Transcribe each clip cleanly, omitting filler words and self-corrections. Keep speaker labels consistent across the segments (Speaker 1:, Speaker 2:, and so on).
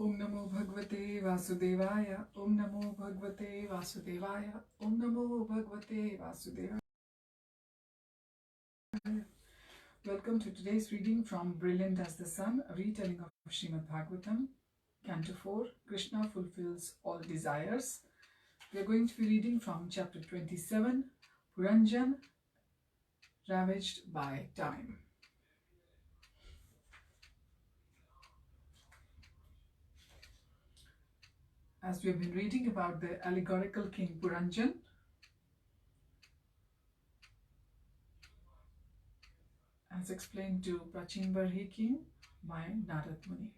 Speaker 1: Om Namo Bhagavate Vasudevaya. Om Namo Bhagavate Vasudevaya. Om Namo Bhagavate Vasudevaya. Welcome to today's reading from Brilliant as the Sun, a retelling of Srimad Bhagavatam Canto 4. Krishna fulfills all desires. We are going to be reading from chapter 27, Puranjana, ravaged by time. As we have been reading about the allegorical king Puranjana, as explained to Prachin Barhi king by Narad Muni.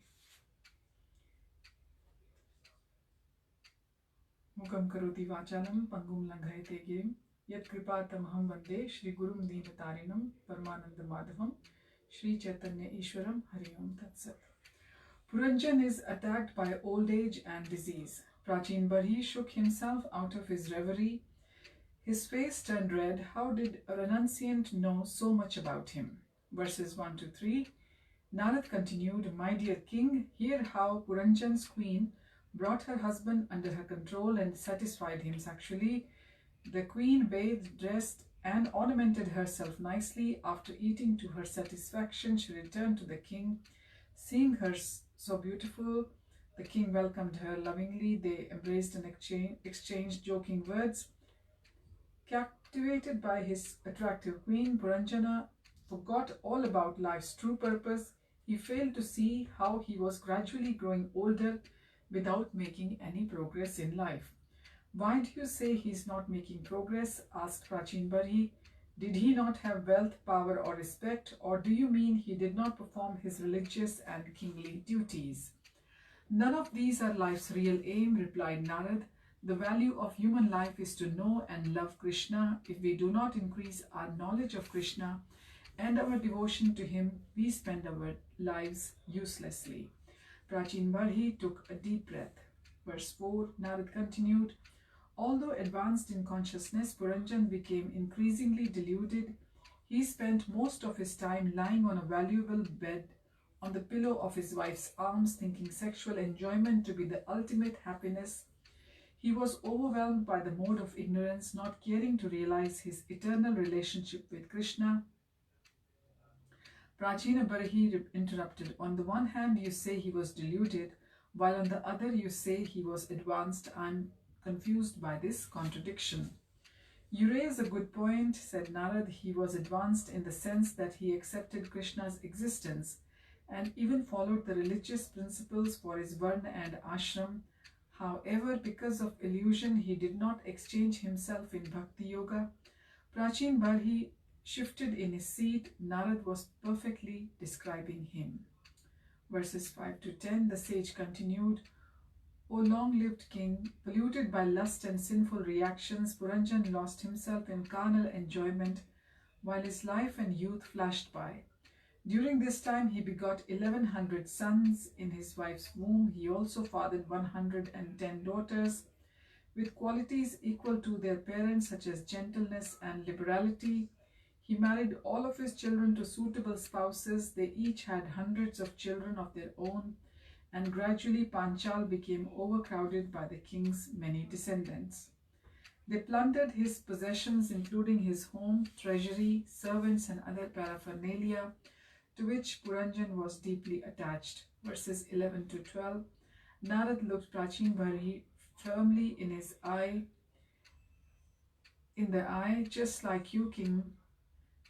Speaker 1: Mukam karoti vachalam pangum langhayate girim yat kripatamaham vande Shri Gurum Deenatarinam Paramananda Madhavam Shri Chaitanya Ishwaram Hari Om Tat Sat. Puranjana is attacked by old age and disease. Prachin Barhi shook himself out of his reverie. His face turned red. How did a renunciant know so much about him? Verses 1 to 3. Narad continued, My dear king, hear how Puranjana's queen brought her husband under her control and satisfied him sexually. The queen bathed, dressed, and ornamented herself nicely. After eating to her satisfaction, she returned to the king. Seeing her so beautiful, the king welcomed her lovingly. They embraced and exchanged joking words. Captivated by his attractive queen, Puranjana forgot all about life's true purpose. He failed to see how he was gradually growing older without making any progress in life. Why do you say he is not making progress? Asked Prachin Barhi. Did he not have wealth, power, or respect? Or do you mean he did not perform his religious and kingly duties? None of these are life's real aim, replied Narad. The value of human life is to know and love Krishna. If we do not increase our knowledge of Krishna and our devotion to him, we spend our lives uselessly. Prachin Barhi took a deep breath. Verse 4, Narad continued, Although advanced in consciousness, Puranjana became increasingly deluded. He spent most of his time lying on a valuable bed on the pillow of his wife's arms, thinking sexual enjoyment to be the ultimate happiness. He was overwhelmed by the mode of ignorance, not caring to realize his eternal relationship with Krishna. Prachin Barhi interrupted. On the one hand, you say he was deluded, while on the other you say he was advanced. I'm confused by this contradiction. You raise a good point, said Narad. He was advanced in the sense that he accepted Krishna's existence and even followed the religious principles for his varna and ashram. However, because of illusion, he did not exchange himself in bhakti yoga. Prachin Barhi shifted in his seat. Narad was perfectly describing him. Verses 5 to 10, the sage continued, O long-lived king, polluted by lust and sinful reactions, Puranjana lost himself in carnal enjoyment while his life and youth flashed by. During this time, he begot 1,100 sons in his wife's womb. He also fathered 110 daughters with qualities equal to their parents, such as gentleness and liberality. He married all of his children to suitable spouses. They each had hundreds of children of their own, and gradually Panchal became overcrowded by the king's many descendants. They plundered his possessions, including his home, treasury, servants, and other paraphernalia, to which Puranjana was deeply attached. Verses 11 to 12. Narad looked Prachin Barhi firmly in the eye, just like you, king.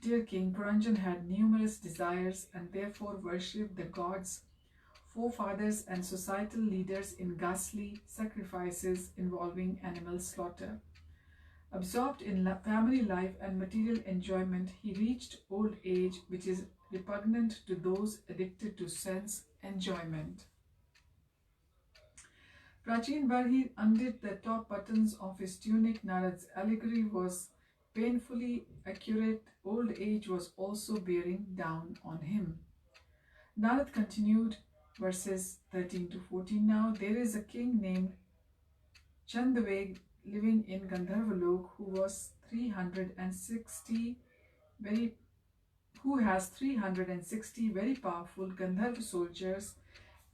Speaker 1: Dear king, Puranjana had numerous desires and therefore worshipped the gods, forefathers, and societal leaders in ghastly sacrifices involving animal slaughter. Absorbed in family life and material enjoyment, he reached old age, which is repugnant to those addicted to sense enjoyment. Prachin Barhi undid the top buttons of his tunic. Narad's allegory was painfully accurate. Old age was also bearing down on him. Narad continued, verses 13 to 14 now. There is a king named Chandaveg living in Gandharvalok who has 360 very powerful Gandharva soldiers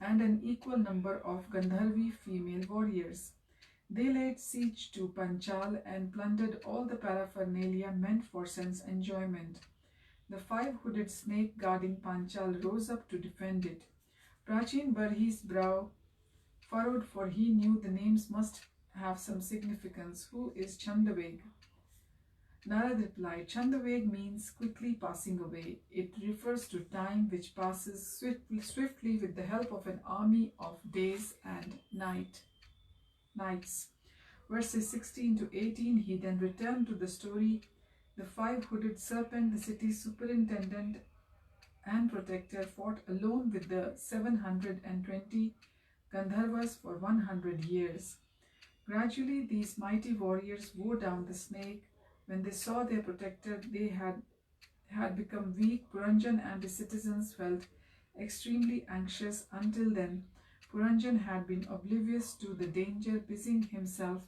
Speaker 1: and an equal number of Gandharvi female warriors. They laid siege to Panchal and plundered all the paraphernalia meant for sense enjoyment. The five-hooded snake guarding Panchal rose up to defend it. Prachin Barhi's brow furrowed, for he knew the names must have some significance. Who is Chandaveg? Narad replied, Chandaveg means quickly passing away. It refers to time which passes swiftly with the help of an army of days and nights. Verses 16 to 18, he then returned to the story. The five-hooded serpent, the city's superintendent and protector, fought alone with the 720 Gandharvas for 100 years. Gradually, these mighty warriors wore down the snake. When they saw their protector, they had become weak. Puranjana and his citizens felt extremely anxious. Until then, Puranjana had been oblivious to the danger, busying himself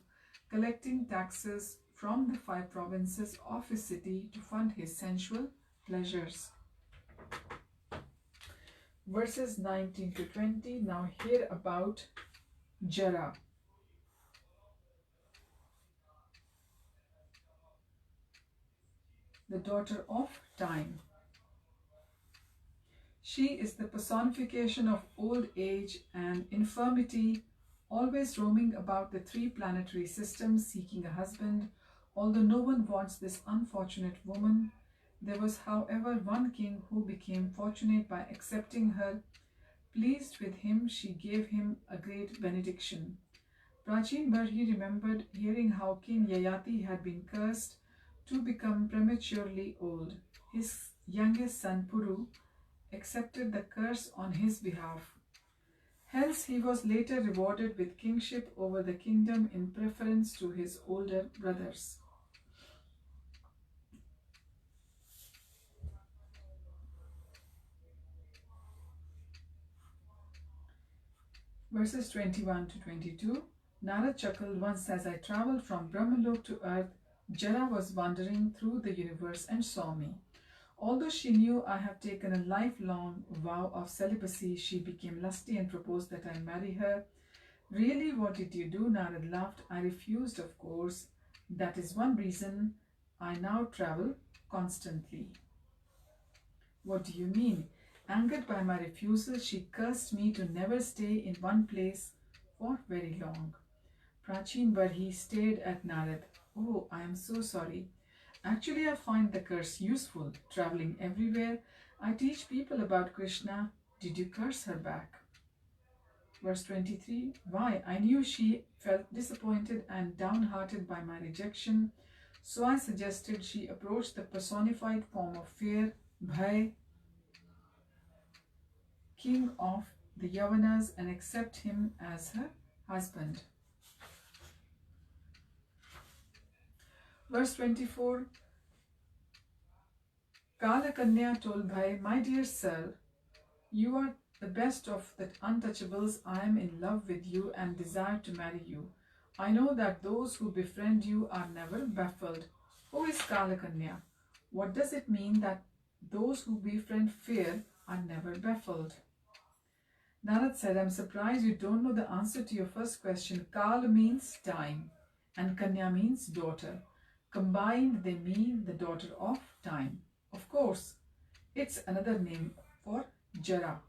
Speaker 1: collecting taxes from the 5 provinces of his city to fund his sensual pleasures. Verses 19 to 20, now hear about Jara. The daughter of time. She is the personification of old age and infirmity, always roaming about the 3 planetary systems seeking a husband. Although no one wants this unfortunate woman, there was, however, one king who became fortunate by accepting her. Pleased with him, she gave him a great benediction. Prachin Barhi remembered hearing how King Yayati had been cursed to become prematurely old. His youngest son Puru accepted the curse on his behalf. Hence, he was later rewarded with kingship over the kingdom in preference to his older brothers. Verses 21 to 22. Narad chuckled once as I travelled from Brahmalok to earth. Jara was wandering through the universe and saw me. Although she knew I have taken a lifelong vow of celibacy, she became lusty and proposed that I marry her. Really, what did you do? Narad laughed. I refused, of course. That is one reason I now travel constantly. What do you mean? Angered by my refusal, she cursed me to never stay in one place for very long. Prachin Barhi stared at Narad. Oh, I am so sorry. Actually, I find the curse useful. Traveling everywhere, I teach people about Krishna. Did you curse her back? Verse 23. Why? I knew she felt disappointed and downhearted by my rejection, so I suggested she approach the personified form of fear, Bhai, king of the Yavanas, and accept him as her husband. Verse 24. Kalakanya told Bhai, my dear sir, you are the best of the untouchables. I am in love with you and desire to marry you. I know that those who befriend you are never baffled. Who is Kalakanya? What does it mean that those who befriend fear are never baffled? Narad said, I'm surprised you don't know the answer to your first question. Kal means time and Kanya means daughter. Combined, they mean the daughter of time. Of course, it's another name for Jara.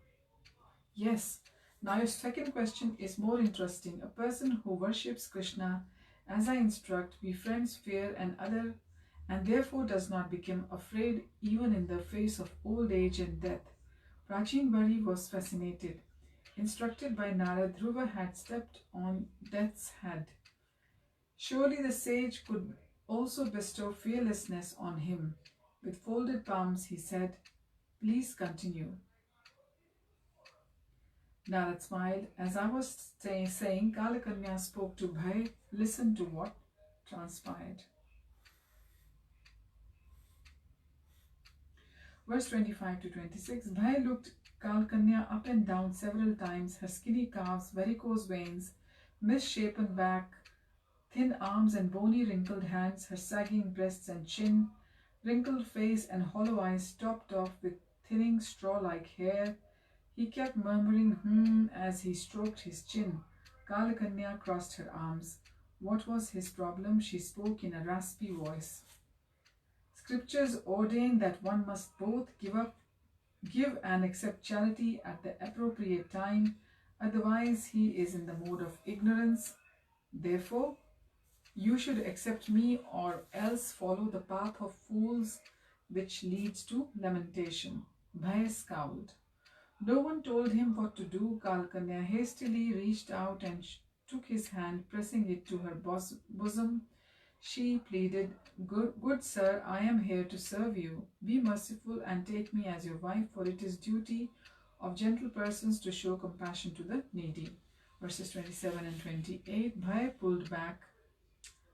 Speaker 1: Yes. Now your second question is more interesting. A person who worships Krishna as I instruct befriends fear and therefore does not become afraid even in the face of old age and death. Prachin Bari was fascinated. Instructed by Narad, Dhruva had stepped on death's head. Surely the sage could also bestow fearlessness on him. With folded palms, he said, please continue. Narad smiled. As I was saying, Kalakanya spoke to Bhai. Listen to what transpired. Verse 25 to 26. Bhai looked Kalakanya up and down several times. Her skinny calves, varicose veins, misshapen back, thin arms and bony wrinkled hands, her sagging breasts and chin, wrinkled face and hollow eyes topped off with thinning straw-like hair, He kept murmuring as he stroked his chin. Kalakanya crossed her arms. What was his problem? She spoke in a raspy voice. Scriptures ordain that one must both give and accept charity at the appropriate time, otherwise he is in the mode of ignorance. Therefore, you should accept me or else follow the path of fools which leads to lamentation. Bhai scowled. No one told him what to do. Kalkanya hastily reached out and took his hand, pressing it to her bosom. She pleaded, good sir, I am here to serve you. Be merciful and take me as your wife, for it is duty of gentle persons to show compassion to the needy. Verses 27 and 28. Bhai pulled back.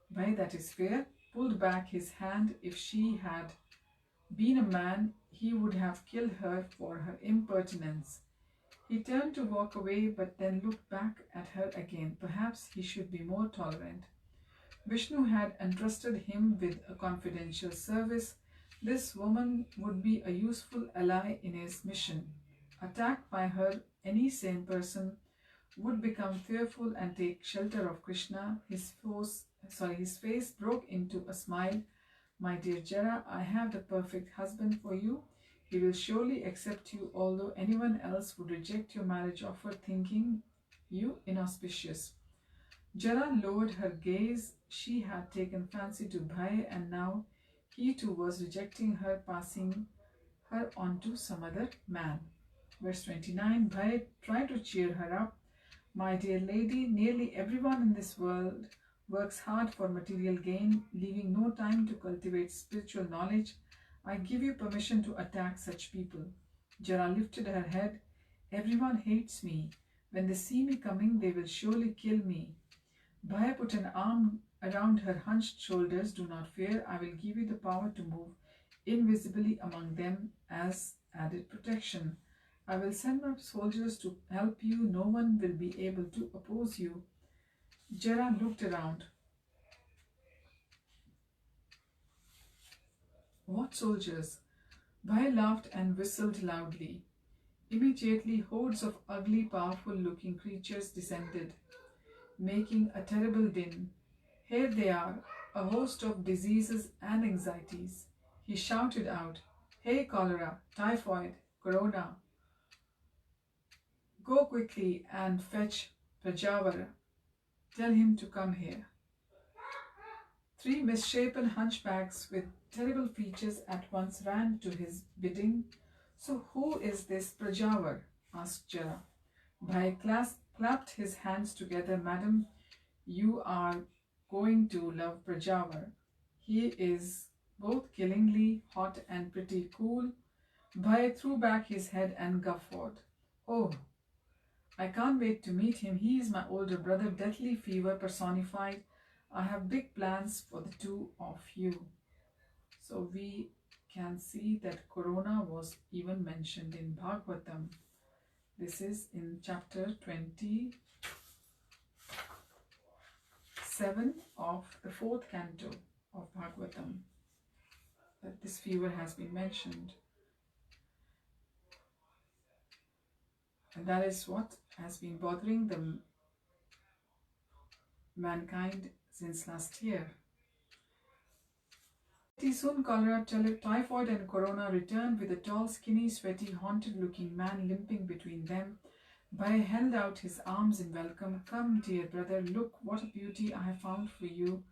Speaker 1: Bhai, that is fair, pulled back his hand. If she had been a man, he would have killed her for her impertinence. He turned to walk away, but then looked back at her again. Perhaps he should be more tolerant. Vishnu had entrusted him with a confidential service. This woman would be a useful ally in his mission. Attacked by her, any sane person would become fearful and take shelter of Krishna. His face broke into a smile. My dear Jara, I have the perfect husband for you. He will surely accept you, although anyone else would reject your marriage offer, thinking you inauspicious. Jara lowered her gaze. She had taken fancy to Bhai, and now he too was rejecting her, passing her on to some other man. Verse 29. Bhai tried to cheer her up. My dear lady, nearly everyone in this world works hard for material gain, leaving no time to cultivate spiritual knowledge. I give you permission to attack such people. Jara lifted her head. Everyone hates me. When they see me coming, they will surely kill me. Bhai put an arm around her hunched shoulders. Do not fear. I will give you the power to move invisibly among them as added protection. I will send my soldiers to help you. No one will be able to oppose you. Jara looked around. What soldiers? Bhai laughed and whistled loudly. Immediately, hordes of ugly, powerful-looking creatures descended, making a terrible din. Here they are, a host of diseases and anxieties. He shouted out, Hey, cholera, typhoid, corona, go quickly and fetch Prajavara. Tell him to come here. 3 misshapen hunchbacks with terrible features at once ran to his bidding. So who is this Prajavar? Asked Jara. Bhai clapped his hands together. Madam, you are going to love Prajavar. He is both killingly hot and pretty cool. Bhai threw back his head and guffawed. Oh, I can't wait to meet him. He is my older brother, deathly fever personified. I have big plans for the two of you. So we can see that Corona was even mentioned in Bhagavatam. This is in chapter 27 of the 4th canto of Bhagavatam, that this fever has been mentioned. And that is what has been bothering the mankind since last year. Soon cholera, typhoid and corona returned with a tall, skinny, sweaty, haunted-looking man limping between them. Bhai held out his arms in welcome. Come, dear brother, look what a beauty I have found for you.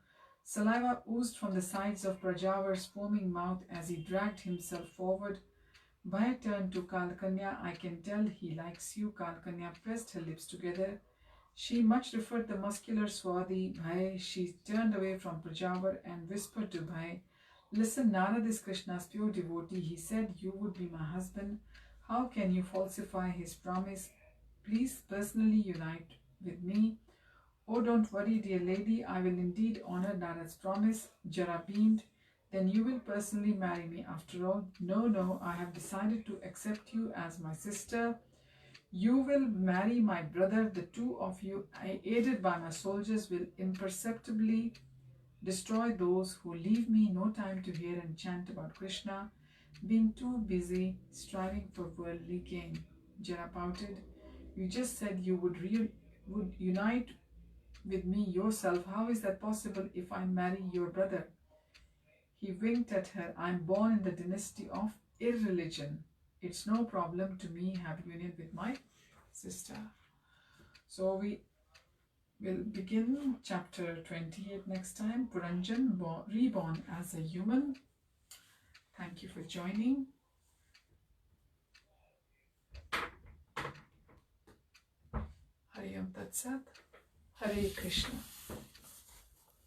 Speaker 1: Saliva oozed from the sides of Prajavar's foaming mouth as he dragged himself forward. Bhai turned to Kalkanya. I can tell he likes you. Kalkanya pressed her lips together. She much preferred the muscular, swarthy Bhai. She turned away from Prajavar and whispered to Bhai, Listen, Narad is Krishna's pure devotee. He said you would be my husband. How can you falsify his promise? Please personally unite with me. Oh, don't worry, dear lady. I will indeed honor Narad's promise. Jara beamed. Then you will personally marry me after all. No, I have decided to accept you as my sister. You will marry my brother. The two of you, aided by my soldiers, will imperceptibly destroy those who leave me no time to hear and chant about Krishna, being too busy striving for worldly gain. Jana pouted. You just said you would unite with me yourself. How is that possible if I marry your brother? He winked at her. I'm born in the dynasty of irreligion. It's no problem to me having union with my sister. So we will begin chapter 28 next time. Puranjana, reborn as a human. Thank you for joining. Hari Om Tat Sat. Hare Krishna.